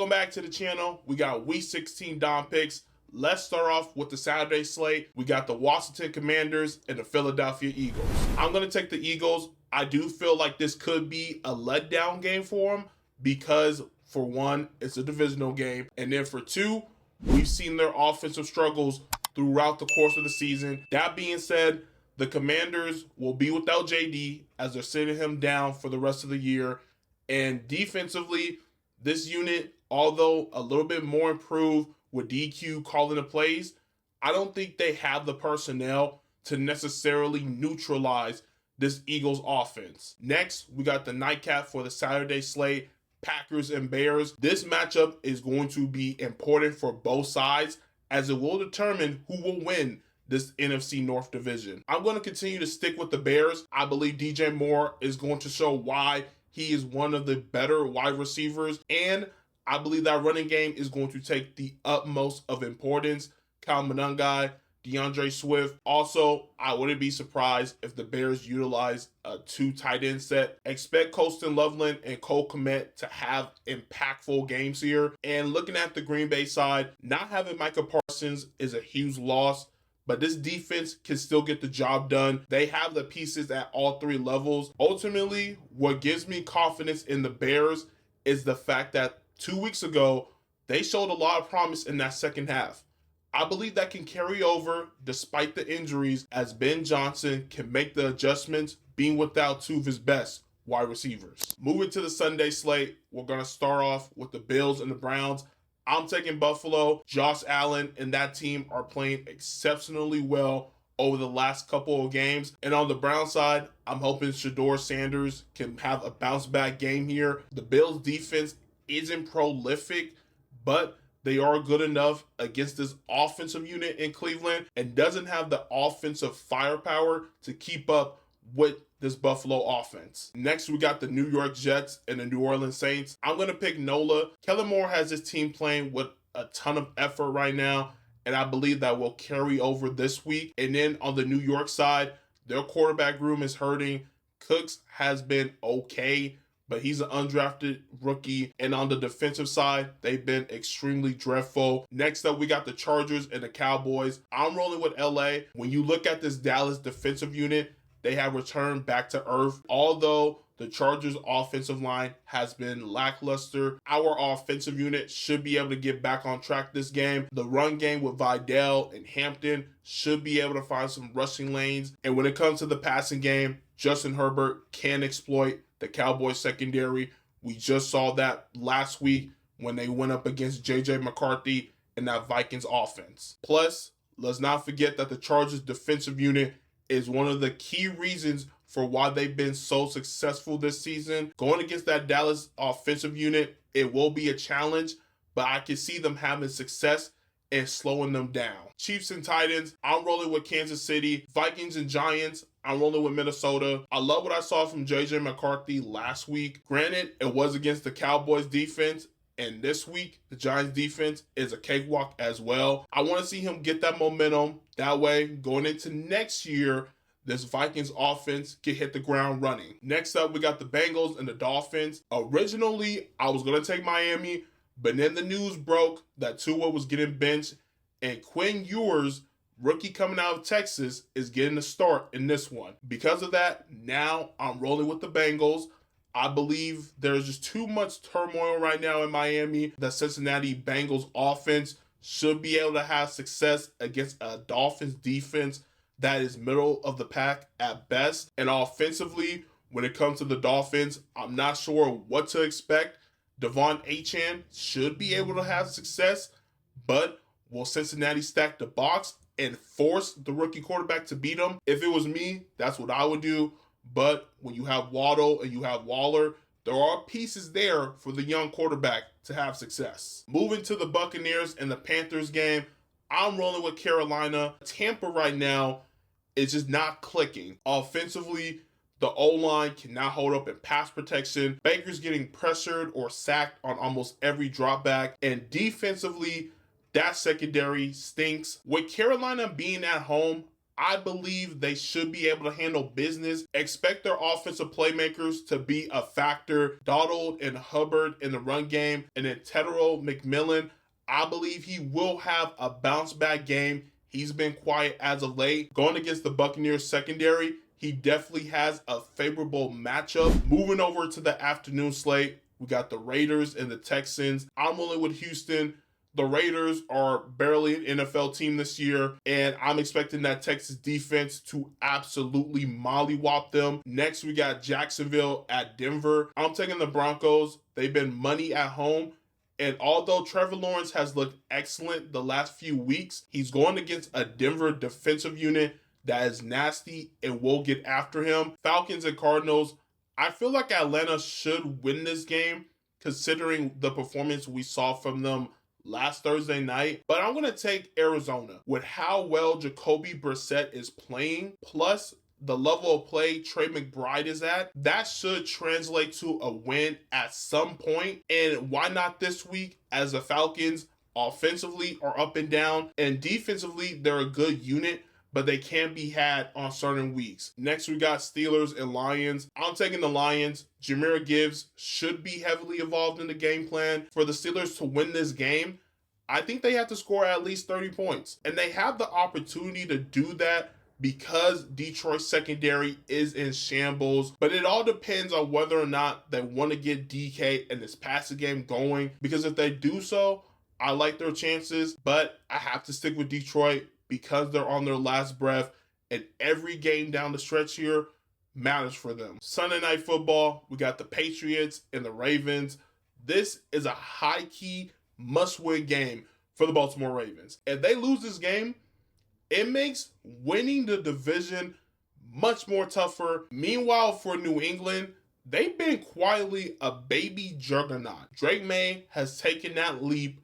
Welcome back to the channel. We got Week 16 Dom picks. Let's start off with the Saturday slate. We got the Washington Commanders and the Philadelphia Eagles. I'm going to take the Eagles. I do feel like this could be a letdown game for them because, for one, it's a divisional game. And then for two, we've seen their offensive struggles throughout the course of the season. That being said, the Commanders will be without JD as they're sitting him down for the rest of the year. And defensively, this unit, although a little bit more improved with DQ calling the plays, I don't think they have the personnel to necessarily neutralize this Eagles offense. Next, we got the nightcap for the Saturday slate, Packers and Bears. This matchup is going to be important for both sides as it will determine who will win this NFC North division. I'm going to continue to stick with the Bears. I believe DJ Moore is going to show why he is one of the better wide receivers, and I believe that running game is going to take the utmost of importance. Kyle Monangai, DeAndre Swift. Also, I wouldn't be surprised if the Bears utilize a 2 tight end set. Expect Colston Loveland and Cole Kmet to have impactful games here. And looking at the Green Bay side, not having Micah Parsons is a huge loss, but this defense can still get the job done. They have the pieces at all 3 levels. Ultimately, what gives me confidence in the Bears is the fact that 2 weeks ago, they showed a lot of promise in that second half. I believe that can carry over despite the injuries as Ben Johnson can make the adjustments being without 2 of his best wide receivers. Moving to the Sunday slate, we're going to start off with the Bills and the Browns. I'm taking Buffalo. Josh Allen and that team are playing exceptionally well over the last couple of games. And on the Brown side, I'm hoping Shedeur Sanders can have a bounce back game here. The Bills defense isn't prolific, but they are good enough against this offensive unit in Cleveland and doesn't have the offensive firepower to keep up with this Buffalo offense. Next, we got the New York Jets and the New Orleans Saints. I'm going to pick NOLA. Kellen Moore has his team playing with a ton of effort right now, and I believe that will carry over this week. And then on the New York side, their quarterback room is hurting. Cooks has been okay, but he's an undrafted rookie. And on the defensive side, they've been extremely dreadful. Next up, we got the Chargers and the Cowboys. I'm rolling with LA. When you look at this Dallas defensive unit, they have returned back to earth. Although the Chargers offensive line has been lackluster, our offensive unit should be able to get back on track this game. The run game with Vidal and Hampton should be able to find some rushing lanes. And when it comes to the passing game, Justin Herbert can exploit the Cowboys secondary. We just saw that last week when they went up against J.J. McCarthy and that Vikings offense. Plus, let's not forget that the Chargers defensive unit is one of the key reasons for why they've been so successful this season. Going against that Dallas offensive unit, it will be a challenge, but I can see them having success and slowing them down. Chiefs and Titans, I'm rolling with Kansas City. Vikings and Giants, I'm rolling with Minnesota. I love what I saw from J.J. McCarthy last week. Granted, it was against the Cowboys defense, and this week, the Giants defense is a cakewalk as well. I want to see him get that momentum. That way, going into next year, this Vikings offense can hit the ground running. Next up, we got the Bengals and the Dolphins. Originally, I was going to take Miami, but then the news broke that Tua was getting benched, and Quinn Ewers, rookie coming out of Texas, is getting a start in this one. Because of that, now I'm rolling with the Bengals. I believe there's just too much turmoil right now in Miami. The Cincinnati Bengals offense should be able to have success against a Dolphins defense that is middle of the pack at best. And offensively, when it comes to the Dolphins, I'm not sure what to expect. Devon Achane should be able to have success, but will Cincinnati stack the box and force the rookie quarterback to beat them? If it was me, that's what I would do. But when you have Waddle and you have Waller, there are pieces there for the young quarterback to have success. Moving to the Buccaneers and the Panthers game, I'm rolling with Carolina. Tampa right now is just not clicking. Offensively, the O-line cannot hold up in pass protection. Baker's getting pressured or sacked on almost every drop back. And defensively, that secondary stinks. With Carolina being at home, I believe they should be able to handle business. Expect their offensive playmakers to be a factor. Donald and Hubbard in the run game, and then Tedero McMillan, I believe he will have a bounce back game. He's been quiet as of late. Going against the Buccaneers secondary, he definitely has a favorable matchup. Moving over to the afternoon slate, we got the Raiders and the Texans. I'm rolling with Houston. The Raiders are barely an NFL team this year, and I'm expecting that Texas defense to absolutely mollywop them. Next, we got Jacksonville at Denver. I'm taking the Broncos. They've been money at home. And although Trevor Lawrence has looked excellent the last few weeks, he's going against a Denver defensive unit that is nasty and will get after him. Falcons and Cardinals, I feel like Atlanta should win this game considering the performance we saw from them last Thursday night. But I'm going to take Arizona. With how well Jacoby Brissett is playing, plus the level of play Trey McBride is at, that should translate to a win at some point. And why not this week, as the Falcons offensively are up and down, and defensively they're a good unit, but they can be had on certain weeks. Next, we got Steelers and Lions. I'm taking the Lions. Jahmyr Gibbs should be heavily involved in the game plan. For the Steelers to win this game, I think they have to score at least 30 points. And they have the opportunity to do that because Detroit's secondary is in shambles. But it all depends on whether or not they want to get DK and this passing game going. Because if they do so, I like their chances. But I have to stick with Detroit because they're on their last breath, and every game down the stretch here matters for them. Sunday Night Football, we got the Patriots and the Ravens. This is a high-key, must-win game for the Baltimore Ravens. If they lose this game, it makes winning the division much more tougher. Meanwhile, for New England, they've been quietly a baby juggernaut. Drake May has taken that leap.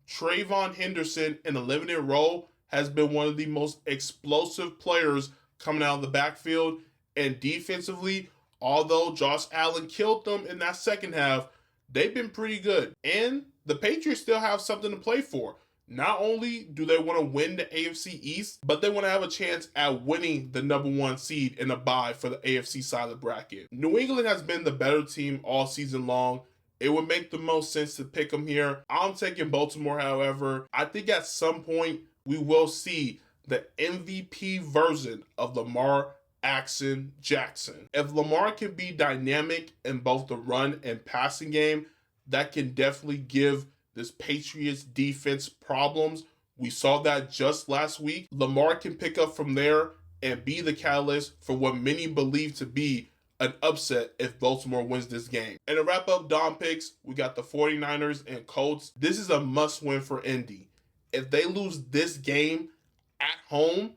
Trayvon Henderson in a limited role has been one of the most explosive players coming out of the backfield. And defensively, although Josh Allen killed them in that second half, they've been pretty good. And the Patriots still have something to play for. Not only do they want to win the AFC East, but they want to have a chance at winning the number one seed in a bye for the AFC side of the bracket. New England has been the better team all season long. It would make the most sense to pick them here. I'm taking Baltimore, however. I think at some point, we will see the MVP version of Lamar Jackson. If Lamar can be dynamic in both the run and passing game, that can definitely give this Patriots defense problems. We saw that just last week. Lamar can pick up from there and be the catalyst for what many believe to be an upset if Baltimore wins this game. And to wrap up Dom picks, we got the 49ers and Colts. This is a must-win for Indy. If they lose this game at home,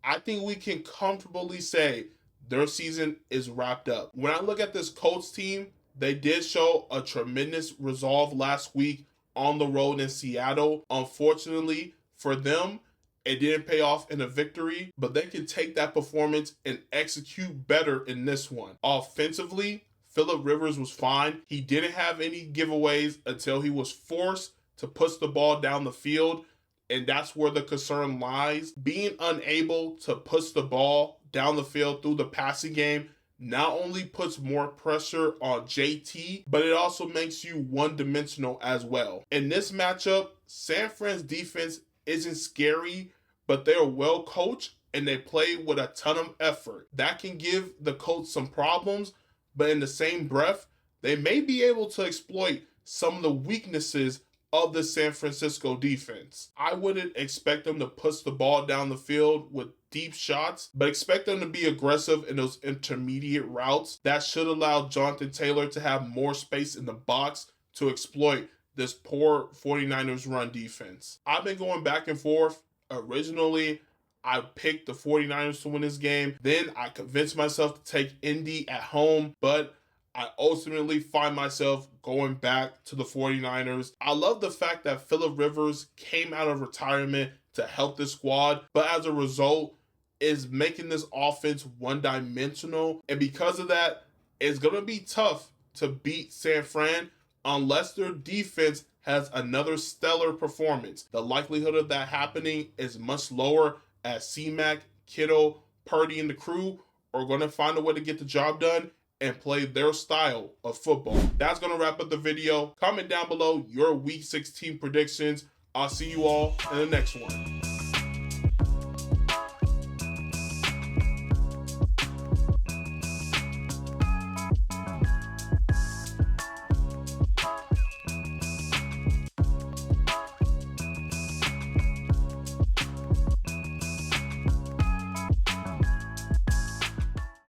I think we can comfortably say their season is wrapped up. When I look at this Colts team, they did show a tremendous resolve last week on the road in Seattle. Unfortunately for them, it didn't pay off in a victory, but they can take that performance and execute better in this one. Offensively, Phillip Rivers was fine. He didn't have any giveaways until he was forced to push the ball down the field. And that's where the concern lies. Being unable to push the ball down the field through the passing game not only puts more pressure on JT, but it also makes you one-dimensional as well. In this matchup, San Fran's defense isn't scary, but they're well coached and they play with a ton of effort. That can give the Colts some problems, but in the same breath, they may be able to exploit some of the weaknesses of the San Francisco defense. I wouldn't expect them to push the ball down the field with deep shots, but expect them to be aggressive in those intermediate routes. That should allow Jonathan Taylor to have more space in the box to exploit this poor 49ers run defense. I've been going back and forth. Originally, I picked the 49ers to win this game. Then I convinced myself to take Indy at home, but I ultimately find myself going back to the 49ers. I love the fact that Phillip Rivers came out of retirement to help this squad, but as a result, is making this offense one-dimensional. And because of that, it's going to be tough to beat San Fran unless their defense has another stellar performance. The likelihood of that happening is much lower as C-Mac Kittle, Purdy, and the crew are going to find a way to get the job done and play their style of football. That's going to wrap up the video. Comment down below your Week 16 predictions. I'll see you all in the next one.